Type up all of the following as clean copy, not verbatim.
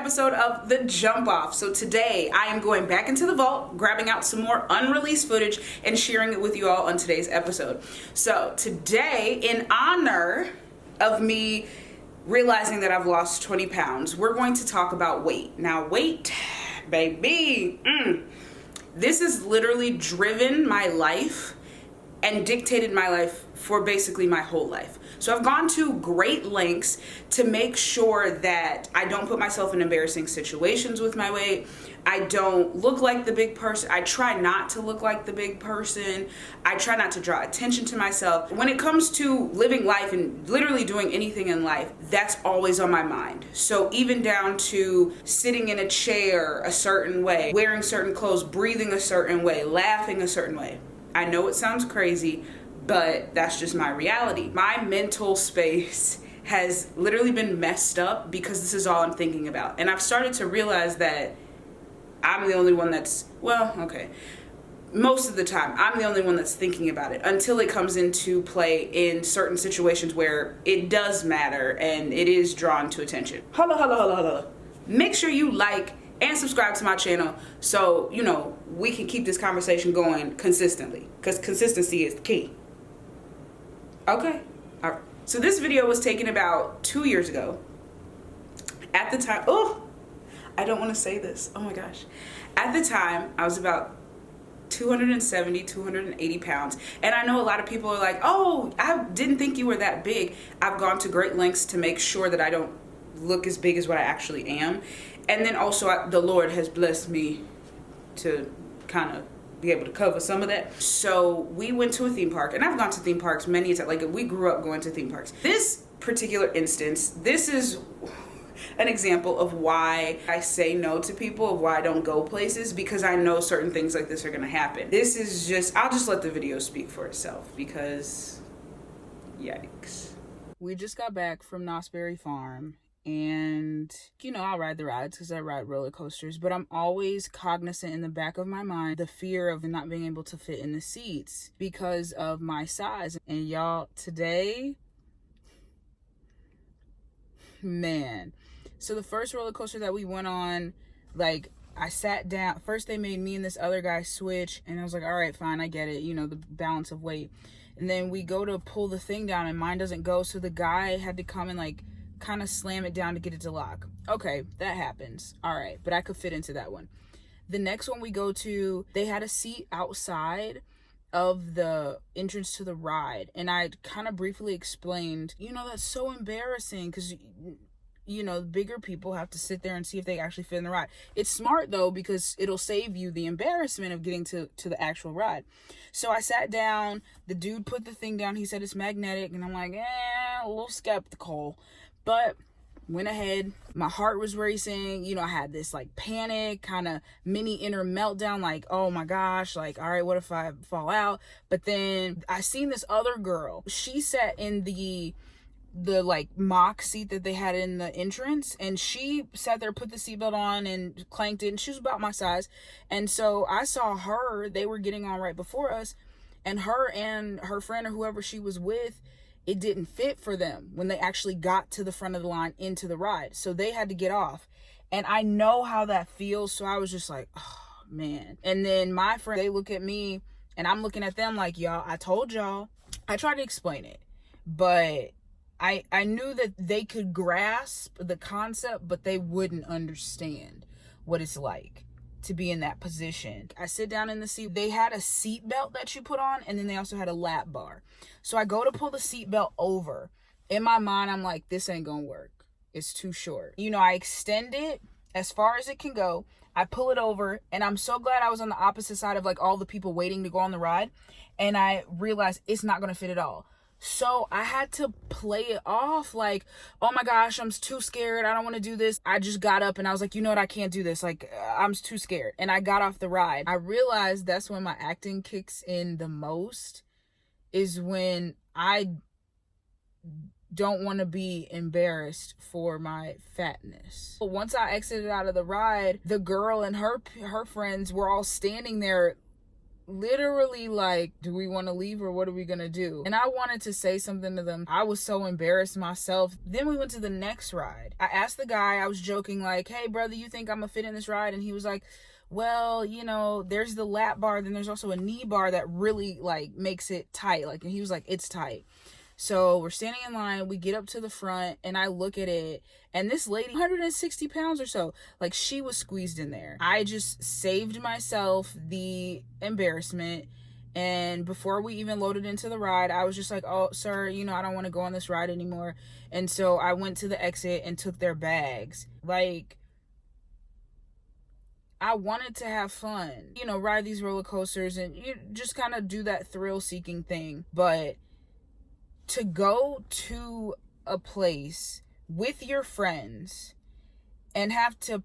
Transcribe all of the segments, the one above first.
episode of The Jump Off. So today I am going back into the vault, grabbing out some more unreleased footage and sharing it with you all on today's episode. So today, in honor of me realizing that I've lost 20 pounds, we're going to talk about weight. Now weight, baby, this has literally driven my life and dictated my life for basically my whole life. So I've gone to great lengths to make sure that I don't put myself in embarrassing situations with my weight. I don't look like the big person. I try not to look like the big person. I try not to draw attention to myself. When it comes to living life and literally doing anything in life, that's always on my mind. So even down to sitting in a chair a certain way, wearing certain clothes, breathing a certain way, laughing a certain way. I know it sounds crazy, but that's just my reality. My mental space has literally been messed up because this is all I'm thinking about. And I've started to realize that I'm the only one that's, most of the time, I'm the only one that's thinking about it until it comes into play in certain situations where it does matter and it is drawn to attention. Hello. Make sure you like and subscribe to my channel so, we can keep this conversation going consistently, because consistency is the key. Okay. All right. So this video was taken about 2 years ago. At the time, I don't want to say this. Oh my gosh. At the time, I was about 270, 280 pounds. And I know a lot of people are like, oh, I didn't think you were that big. I've gone to great lengths to make sure that I don't look as big as what I actually am. And then also the Lord has blessed me to kind of be able to cover some of that. So we went to a theme park, and I've gone to theme parks many times. Like, we grew up going to theme parks. This particular instance, this is an example of why I say no to people, of why I don't go places, because I know certain things like this are gonna happen. This is just, I'll just let the video speak for itself, because yikes. We just got back from Knott's Berry Farm, and I'll ride the rides because I ride roller coasters, but I'm always cognizant in the back of my mind the fear of not being able to fit in the seats because of my size. And y'all, today, man, so the first roller coaster that we went on, like, I sat down. First they made me and this other guy switch, and I was like, all right, fine, I get it, the balance of weight. And then we go to pull the thing down and mine doesn't go, so the guy had to come and kind of slam it down to get it to lock. Okay, that happens. All right, but I could fit into that one. The next one we go to, they had a seat outside of the entrance to the ride, and I kind of briefly explained, that's so embarrassing because bigger people have to sit there and see if they actually fit in the ride. It's smart though, because it'll save you the embarrassment of getting to the actual ride. So I sat down, the dude put the thing down, he said it's magnetic, and I'm like, a little skeptical. But went ahead, my heart was racing, I had this panic, kind of mini inner meltdown, oh my gosh, all right, what if I fall out? But then I seen this other girl, she sat in the mock seat that they had in the entrance, and she sat there, put the seatbelt on and clanked it, and she was about my size. And so I saw her, they were getting on right before us, and her friend or whoever she was with, it didn't fit for them when they actually got to the front of the line into the ride. So they had to get off. And I know how that feels. So I was just like, oh man. And then my friend, they look at me and I'm looking at them like, y'all, I told y'all. I tried to explain it, but I knew that they could grasp the concept, but they wouldn't understand what it's like to be in that position. I sit down in the seat. They had a seat belt that you put on, and then they also had a lap bar. So I go to pull the seat belt over. In my mind, I'm like, this ain't gonna work. It's too short. I extend it as far as it can go. I pull it over, and I'm so glad I was on the opposite side of all the people waiting to go on the ride. And I realized it's not gonna fit at all. So I had to play it off oh my gosh, I'm too scared. I don't want to do this. I just got up and I was like, I can't do this. I'm too scared. And I got off the ride. I realized that's when my acting kicks in the most, is when I don't want to be embarrassed for my fatness. Once I exited out of the ride, the girl and her friends were all standing there literally like, do we want to leave or what are we gonna do? And I wanted to say something to them. I was so embarrassed myself. Then we went to the next ride. I asked the guy, I was joking like, hey brother, you think I'm gonna fit in this ride? And he was like, well, you know, there's the lap bar, then there's also a knee bar that really like makes it tight. Like, and he was like, it's tight. So we're standing in line, we get up to the front, and I look at it, and this lady, 160 pounds or so, like she was squeezed in there. I just saved myself the embarrassment, and before we even loaded into the ride, I was just like, oh, sir, you know, I don't want to go on this ride anymore. And so I went to the exit and took their bags. Like, I wanted to have fun, you know, ride these roller coasters and you just kind of do that thrill-seeking thing, but to go to a place with your friends and have to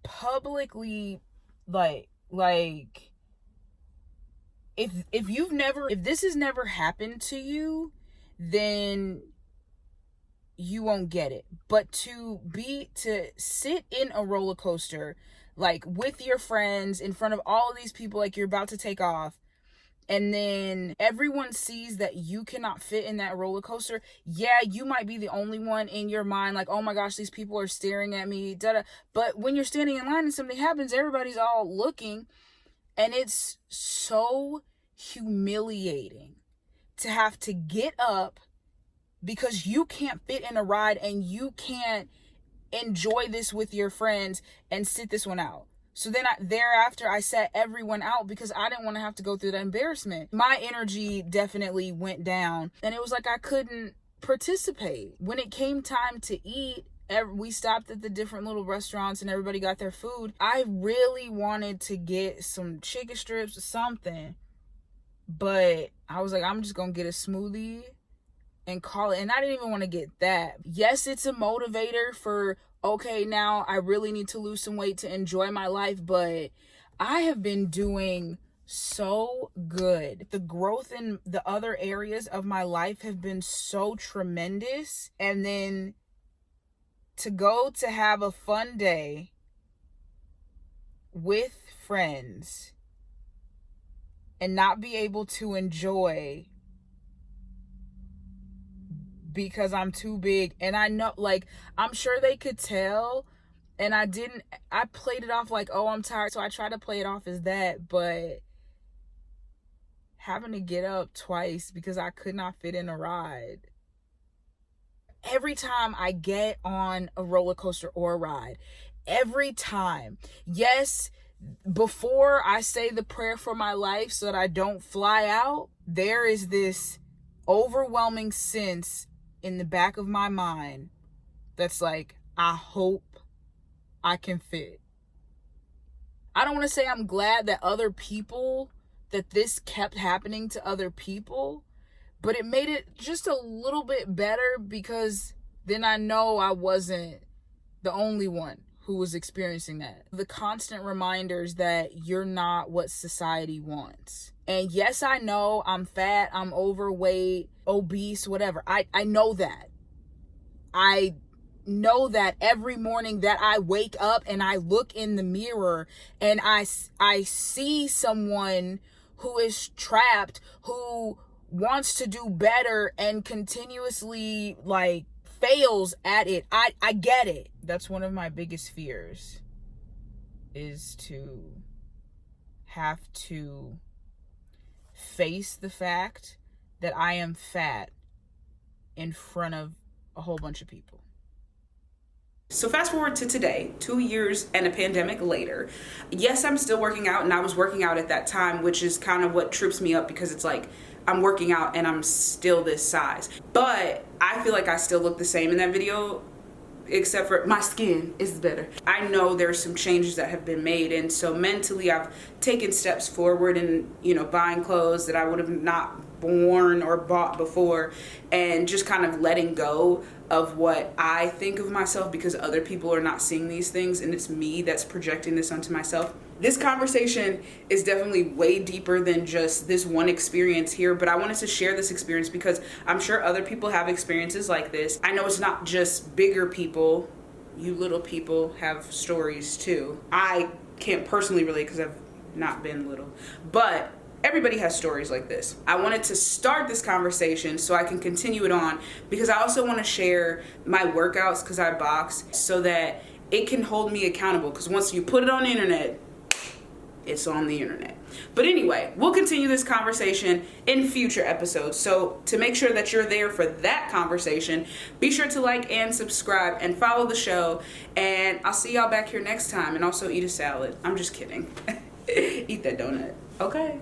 publicly like if this has never happened to you, then you won't get it. But to sit in a roller coaster like with your friends in front of all of these people, like you're about to take off, and then everyone sees that you cannot fit in that roller coaster. Yeah, you might be the only one in your mind, like, oh my gosh, these people are staring at me, da-da. But when you're standing in line and something happens, everybody's all looking. And it's so humiliating to have to get up because you can't fit in a ride and you can't enjoy this with your friends and sit this one out. So then thereafter, I sat everyone out because I didn't want to have to go through the embarrassment. My energy definitely went down and it was like I couldn't participate. When it came time to eat, we stopped at the different little restaurants and everybody got their food. I really wanted to get some chicken strips or something, but I was like, I'm just going to get a smoothie and call it. And I didn't even want to get that. Yes, it's a motivator for, okay, now I really need to lose some weight to enjoy my life, but I have been doing so good. The growth in the other areas of my life have been so tremendous. And then to go to have a fun day with friends and not be able to enjoy because I'm too big. And I know, like, I'm sure they could tell, and I played it off like, oh, I'm tired, so I tried to play it off as that, but having to get up twice because I could not fit in a ride. Every time I get on a roller coaster or a ride, every time, yes, before I say the prayer for my life so that I don't fly out, there is this overwhelming sense in the back of my mind that's like, I hope I can fit. I don't want to say I'm glad that this kept happening to other people, but it made it just a little bit better because then I know I wasn't the only one who was experiencing that. The constant reminders that you're not what society wants. And yes, I know I'm fat, I'm overweight, obese, whatever. I know that. I know that every morning that I wake up and I look in the mirror and I see someone who is trapped, who wants to do better and continuously like fails at it. I get it. That's one of my biggest fears, is to have to face the fact that I am fat in front of a whole bunch of people. So fast forward to today, 2 years and a pandemic later. Yes, I'm still working out, and I was working out at that time, which is kind of what trips me up because it's like I'm working out and I'm still this size. But I feel like I still look the same in that video, except for my skin is better. I know there's some changes that have been made, and so mentally I've taken steps forward in, buying clothes that I would have not worn or bought before, and just kind of letting go of what I think of myself because other people are not seeing these things and it's me that's projecting this onto myself. This conversation is definitely way deeper than just this one experience here, but I wanted to share this experience because I'm sure other people have experiences like this. I know it's not just bigger people. You little people have stories too. I can't personally relate because I've not been little. But everybody has stories like this. I wanted to start this conversation so I can continue it on, because I also want to share my workouts, because I box, so that it can hold me accountable, because once you put it on the internet, it's on the internet. But anyway, we'll continue this conversation in future episodes. So to make sure that you're there for that conversation, be sure to like and subscribe and follow the show. And I'll see y'all back here next time. And also eat a salad. I'm just kidding. Eat that donut. Okay.